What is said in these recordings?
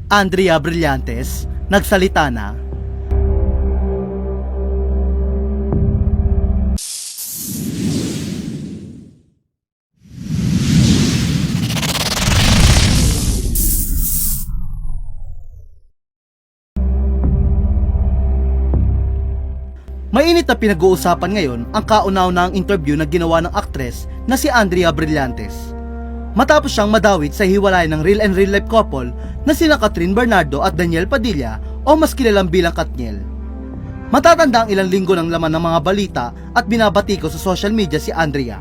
Andrea Brillantes, nagsalita na. Mainit na pinag-uusapan ngayon ang kauna-unahang interview na ginawa ng aktres na si Andrea Brillantes. Matapos siyang madawit sa hiwalayan ng real and real life couple na sina Catherine Bernardo at Daniel Padilla o mas kilalang bilang Katniel. Matatanda ang ilang linggo ng laman ng mga balita at binabati ko sa social media si Andrea.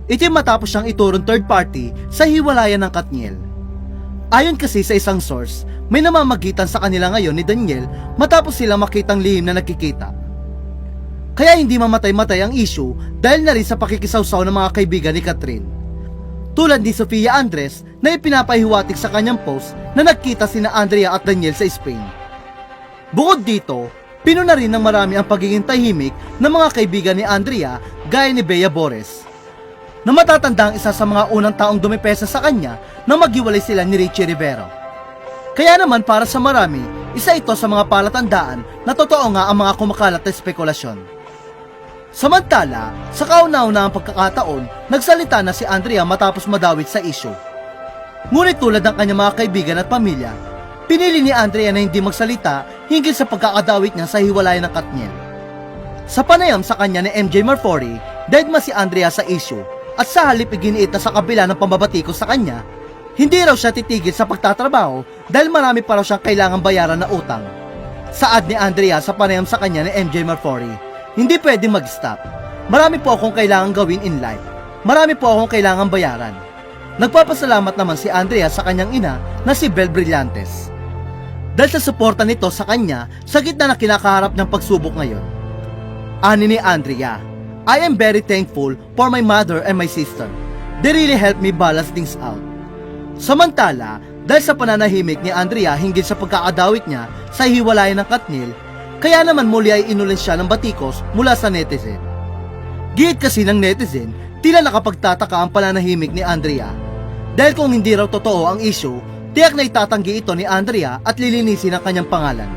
Ito matapos siyang iturong third party sa hiwalayan ng Katniel. Ayon kasi sa isang source, may namamagitan sa kanila ngayon ni Daniel matapos silang makitang lihim na nagkikita. Kaya hindi mamatay-matay ang issue dahil na rin sa pakikisawsaw ng mga kaibigan ni Catherine. Tulad ni Sofia Andres na ipinapahiwatig sa kanyang post na nagkita sina Andrea at Daniel sa Spain. Bukod dito, pinuna rin ng marami ang pagiging tahimik ng mga kaibigan ni Andrea gaya ni Bea Bores, na matatanda ang isa sa mga unang taong dumipesa sa kanya na maghiwalay sila ni Richie Rivero. Kaya naman para sa marami, isa ito sa mga palatandaan na totoo nga ang mga kumakalat na spekulasyon. Samantala, sa kauna-unahang pagkakataon, nagsalita na si Andrea matapos madawit sa issue. Ngunit tulad ng kanyang mga kaibigan at pamilya, pinili ni Andrea na hindi magsalita hinggil sa pagkakadawit niya sa hiwalayan ng Katniel. Sa panayam sa kanya ni MJ Marfori, deadma si Andrea sa issue at sa halip iginiit na sa kabila ng pambabatiko sa kanya, hindi raw siya titigil sa pagtatrabaho dahil marami pa raw siyang kailangang bayaran na utang. Saad ni Andrea sa panayam sa kanya ni MJ Marfori, hindi pwedeng mag-stop. Marami po akong kailangang gawin in life. Marami po akong kailangang bayaran. Nagpapasalamat naman si Andrea sa kanyang ina na si Belle Brillantes, dahil sa suporta nito sa kanya sa gitna na kinakaharap ng pagsubok ngayon. Ani ni Andrea, I am very thankful for my mother and my sister. They really helped me balance things out. Samantala, dahil sa pananahimik ni Andrea hinggil sa pagkakadawit niya sa hiwalayan ng Katniel, kaya naman muli ay inulan siya ng batikos mula sa netizen. Giyit kasi ng netizen, tila nakapagtataka ang pananahimik ni Andrea. Dahil kung hindi raw totoo ang issue, tiyak na itatanggi ito ni Andrea at lilinisin ang kanyang pangalan.